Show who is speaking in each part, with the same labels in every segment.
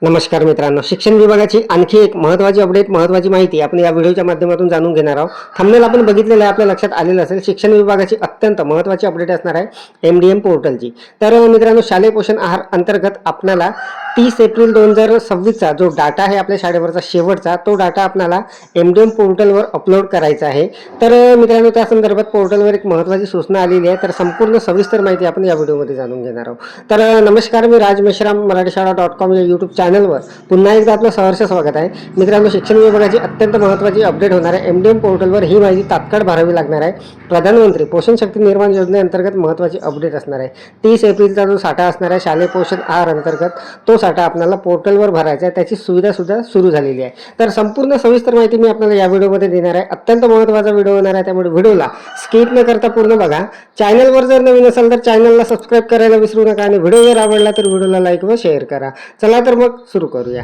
Speaker 1: नमस्कार मित्रांनो, शिक्षण विभागाची आणखी एक महत्त्वाची अपडेट, महत्त्वाची माहिती आपण या व्हिडिओच्या माध्यमातून जाणून घेणार आहोत. थंबनेल आपण बघितलेलं आहे, आपल्या लक्षात आलेलं असेल. शिक्षण विभागाची अत्यंत महत्त्वाची अपडेट असणार आहे MDM पोर्टलची. तर मित्रांनो, शालेय पोषण आहार अंतर्गत आपल्याला 30 एप्रिल 2026चा जो डाटा आहे आपल्या शाळेवरचा शेवटचा, तो डाटा आपल्याला MDM पोर्टलवर अपलोड करायचा आहे. तर मित्रांनो, त्या संदर्भात पोर्टलवर एक महत्त्वाची सूचना आलेली आहे. तर संपूर्ण सविस्तर माहिती आपण या व्हिडिओमध्ये जाणून घेणार आहोत. तर नमस्कार, मी राज मेश्राम, मराठीशाळा.com या यूट्यूब चॅनलवर पुन्हा एकदा आपलं सहर्ष स्वागत आहे. मित्रांनो, शिक्षण विभागाची अत्यंत महत्त्वाची अपडेट होणार आहे. MDM पोर्टलवर ही माहिती तात्काळ भरावी लागणार आहे. प्रधानमंत्री पोषण शक्ती निर्माण योजनेअंतर्गत महत्त्वाची अपडेट असणार आहे. 30 एप्रिलचा जो साठा असणार आहे शालेय पोषण आहार अंतर्गत, तो साठा आपल्याला पोर्टलवर भरायचा आहे. त्याची सुविधासुद्धा सुरू झालेली आहे. तर संपूर्ण सविस्तर माहिती मी आपल्याला या व्हिडिओमध्ये देणार आहे. अत्यंत महत्त्वाचा व्हिडिओ होणार आहे, त्यामुळे व्हिडिओला स्किप न करता पूर्ण बघा. चॅनलवर जर नवीन असाल तर चॅनलला सबस्क्राईब करायला विसरू नका आणि व्हिडिओ जर आवडला तर व्हिडिओला लाईक व शेअर करा. चला तर मग सुरू करूया.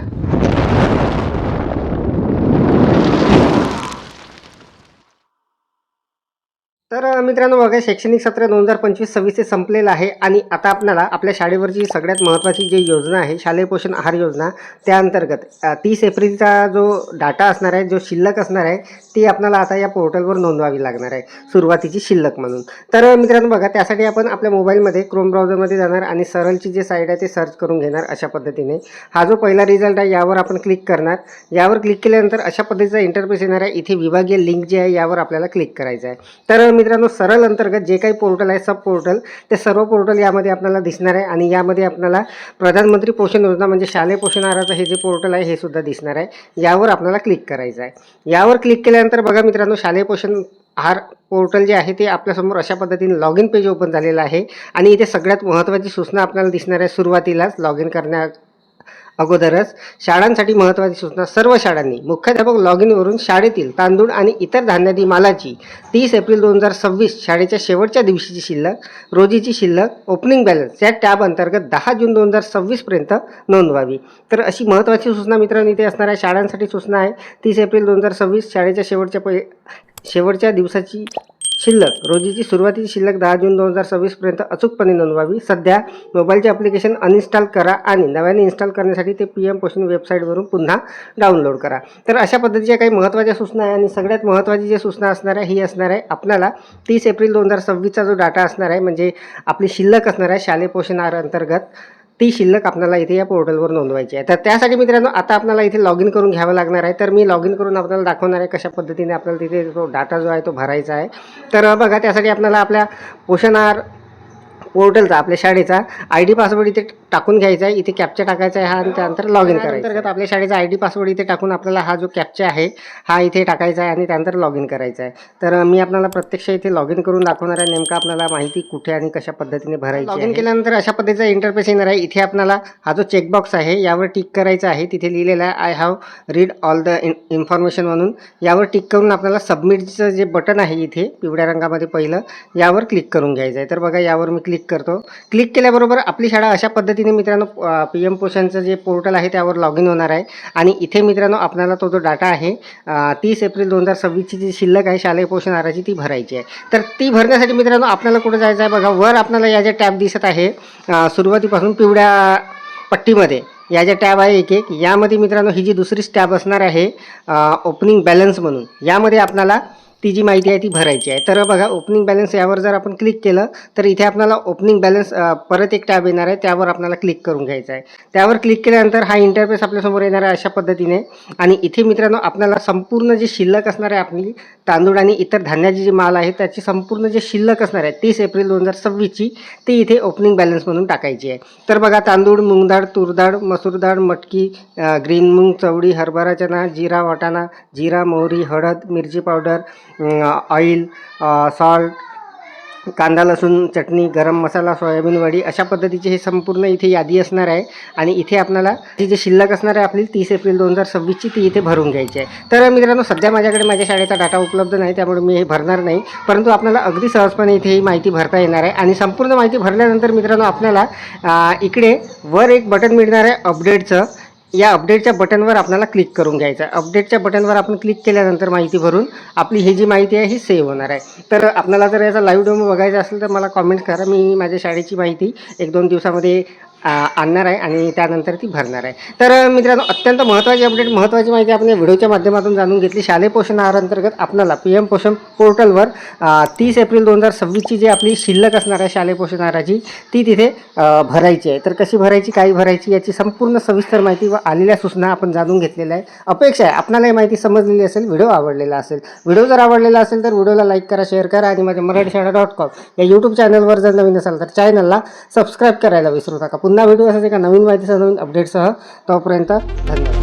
Speaker 1: तर मित्रांनो बघा, शैक्षणिक सत्र 2025-26 संपलेलं आहे आणि आता आपल्याला आपल्या शाळेवरची सगळ्यात महत्त्वाची जी योजना आहे शालेय पोषण आहार योजना, त्या अंतर्गत 30 एप्रिलचा जो डाटा असणार आहे, जो शिल्लक असणार आहे, ती आपल्याला आता या पोर्टलवर नोंदवावी लागणार आहे सुरुवातीची शिल्लक म्हणून. तर मित्रांनो बघा, त्यासाठी आपण आपल्या मोबाईलमध्ये क्रोम ब्राउझरमध्ये जाणार आणि सरळची जे साईट आहे ते सर्च करून घेणार. अशा पद्धतीने हा जो पहिला रिझल्ट आहे यावर आपण क्लिक करणार. यावर क्लिक केल्यानंतर अशा पद्धतीचा इंटरफेस येणार आहे. इथे विभागीय लिंक जी आहे यावर आपल्याला क्लिक करायचं आहे. तर मित्रांनो, सरळ अंतर्गत जे काही पोर्टल आहे, सब पोर्टल, ते सर्व पोर्टल यामध्ये आपल्याला दिसणार आहे आणि यामध्ये आपल्याला प्रधानमंत्री पोषण योजना म्हणजे शालेय पोषण आहाराचं हे जे पोर्टल आहे हे सुद्धा दिसणार आहे. यावर आपल्याला क्लिक करायचं आहे. यावर क्लिक केल्यानंतर बघा मित्रांनो, शालेय पोषण आहार पोर्टल जे आहे ते आपल्यासमोर अशा पद्धतीने लॉग इन पेज ओपन झालेलं आहे आणि इथे सगळ्यात महत्त्वाची सूचना आपल्याला दिसणार आहे. सुरुवातीलाच लॉग इन करण्या अगोदरच शाळांसाठी महत्त्वाची सूचना. सर्व शाळांनी मुख्याध्यापक लॉग इनवरून शाळेतील तांदूळ आणि इतर धान्यादी मालाची 30 एप्रिल 2026 शाळेच्या शेवटच्या दिवशीची शिल्लक, रोजीची शिल्लक, ओपनिंग बॅलन्स या टॅब अंतर्गत 10 जून 2026 पर्यंत नोंदवावी. तर अशी महत्त्वाची सूचना मित्रांनो इथे असणार आहे. शाळांसाठी सूचना आहे. 30 एप्रिल 2026 शाळेच्या शेवटच्या दिवसाची शिल्लक, रोजीची सुरुवातीची शिल्लक 10 जून 2026 पर्यंत अचूकपणे नोंदवावी. सध्या मोबाईलचे ॲप्लिकेशन अनइन्स्टॉल करा आणि नव्याने इन्स्टॉल करण्यासाठी ते PM पोषण वेबसाईटवरून पुन्हा डाउनलोड करा. तर अशा पद्धतीच्या काही महत्त्वाच्या सूचना आहे आणि सगळ्यात महत्त्वाची जी सूचना असणार आहे ही असणार आहे, आपल्याला 30 एप्रिल 2026चा जो डाटा असणार आहे म्हणजे आपली शिल्लक असणार आहे शालेय पोषण आहार अंतर्गत, ती शिल्लक आपल्याला इथे या पोर्टलवर नोंदवायची आहे. तर त्यासाठी मित्रांनो आता आपल्याला इथे लॉग इन करून घ्यावं लागणार आहे. तर मी लॉग इन करून आपल्याला दाखवणार आहे कशा पद्धतीने आपल्याला तिथे तो डाटा जो आहे तो भरायचा आहे. तर बघा, त्यासाठी आपल्याला आपल्या पोषण आहार पोर्टलचा, आपल्या शाळेचा ID पासवर्ड इथे टाकून घ्यायचा आहे. इथे कॅप्चा टाकायचा आहे हा आणि त्यानंतर लॉग इन करायचं. अंतर्गत आपल्या शाळेचा ID पासवर्ड इथे टाकून आपल्याला हा जो कॅप्चा आहे हा इथे टाकायचा आहे आणि त्यानंतर लॉग इन करायचं आहे. तर मी आपल्याला प्रत्यक्ष इथे लॉग इन करून दाखवणार आहे नेमकं आपल्याला माहिती कुठे आणि कशा पद्धतीने भरायची. लॉग इन केल्यानंतर अशा पद्धतीचा इंटरफेस येणार आहे. इथे आपल्याला हा जो चेकबॉक्स आहे यावर टिक करायचा आहे. तिथे लिहिलेलं आहे I have read all the information म्हणून. यावर टिक करून आपल्याला सबमिटचं जे बटन आहे इथे पिवळ्या रंगामध्ये पहिलं, यावर क्लिक करून घ्यायचं आहे. तर बघा, यावर मी क्लिक करतो. क्लिक केल्याबरोबर आपली शाळा अशा पद्धतीने मित्रांनो PM पोषणचं जे पोर्टल आहे त्यावर लॉग इन होणार आहे आणि इथे मित्रांनो आपल्याला तो जो डाटा आहे 30 एप्रिल 2026ची जी शिल्लक आहे शालेय पोषण आहाराची ती भरायची आहे. तर ती भरण्यासाठी मित्रांनो आपल्याला कुठं जायचं आहे बघा, वर आपल्याला या ज्या टॅब दिसत आहे सुरुवातीपासून पिवळ्या पट्टीमध्ये या ज्या टॅब आहे एक यामध्ये मित्रांनो ही जी दुसरी टॅब असणार आहे ओपनिंग बॅलन्स म्हणून, यामध्ये आपल्याला ती जी माहिती आहे ती भरायची आहे. तर बघा, ओपनिंग बॅलन्स यावर जर आपण क्लिक केलं तर इथे आपल्याला ओपनिंग बॅलन्स परत एक टॅब येणार आहे, त्यावर आपल्याला क्लिक करून घ्यायचं आहे. त्यावर क्लिक केल्यानंतर हा इंटरफेस आपल्यासमोर येणार आहे अशा पद्धतीने आणि इथे मित्रांनो आपल्याला संपूर्ण जी शिल्लक असणार आहे आपली तांदूळ आणि इतर धान्याची जी माल आहे त्याची संपूर्ण जे शिल्लक असणार आहे 30 एप्रिल 2026ची, ती इथे ओपनिंग बॅलन्स म्हणून टाकायची आहे. तर बघा, तांदूळ, मूग डाळ, तूर डाळ, मसूर डाळ, मटकी, ग्रीन मूग, चवळी, हरभरा चणा, जिरा वाटाणा, जिरा, मोहरी, हळद, मिरची पावडर, ऑइल, सॉल्ट, कांदा लसूण चटणी, गरम मसाला, सोयाबीन वडी, अशा पद्धतीची हे संपूर्ण इथे यादी असणार आहे आणि इथे आपल्याला ती जी शिल्लक असणार आहे आपली 30 एप्रिल 2026ची ती इथे भरून घ्यायची आहे. तर मित्रांनो सध्या माझ्याकडे माझ्या शाळेचा डाटा उपलब्ध नाही, त्यामुळे मी हे भरणार नाही, परंतु आपल्याला अगदी सहजपणे इथे ही माहिती भरता येणार आहे. आणि संपूर्ण माहिती भरल्यानंतर मित्रांनो आपल्याला इकडे वर एक बटन मिळणार आहे अपडेटचं. या अपडेटच्या बटनवर आपल्याला क्लिक करून घ्यायचं आहे. अपडेटच्या बटनवर आपण क्लिक केल्यानंतर माहिती भरून आपली ही जी माहिती आहे ही सेव्ह होणार आहे. तर आपल्याला जर याचा लाईव्ह डेमो बघायचा असेल तर मला कॉमेंट करा. मी माझ्या शाळेची माहिती 1-2 दिवसामध्ये आणणार आहे आणि त्यानंतर ती भरणार आहे. तर मित्रांनो, अत्यंत महत्त्वाची अपडेट, महत्त्वाची माहिती आपण या व्हिडिओच्या माध्यमातून जाणून घेतली. शालेय पोषण आहार अंतर्गत आपल्याला PM पोषण पोर्टलवर 30 एप्रिल 2026ची जी आपली शिल्लक असणार आहे शालेय पोषण आहाराची, ती तिथे भरायची आहे. तर कशी भरायची, काय भरायची, याची संपूर्ण सविस्तर माहिती व आलेल्या सूचना आपण जाणून घेतलेल्या आहे. अपेक्षा आहे आपल्याला ही माहिती समजलेली असेल, व्हिडिओ आवडलेला असेल. व्हिडिओ जर आवडलेला असेल तर व्हिडिओला लाईक करा, शेअर करा आणि माझ्या मराठीशाळा.com या यूट्यूब चॅनलवर जर नवीन असाल तर चॅनलला सबस्क्राईब करायला विसरू नका. पुन्हा व्हिडिओ असाच एका नवीन माहितीसह, नवीन अपडेटसह. तोपर्यंत धन्यवाद.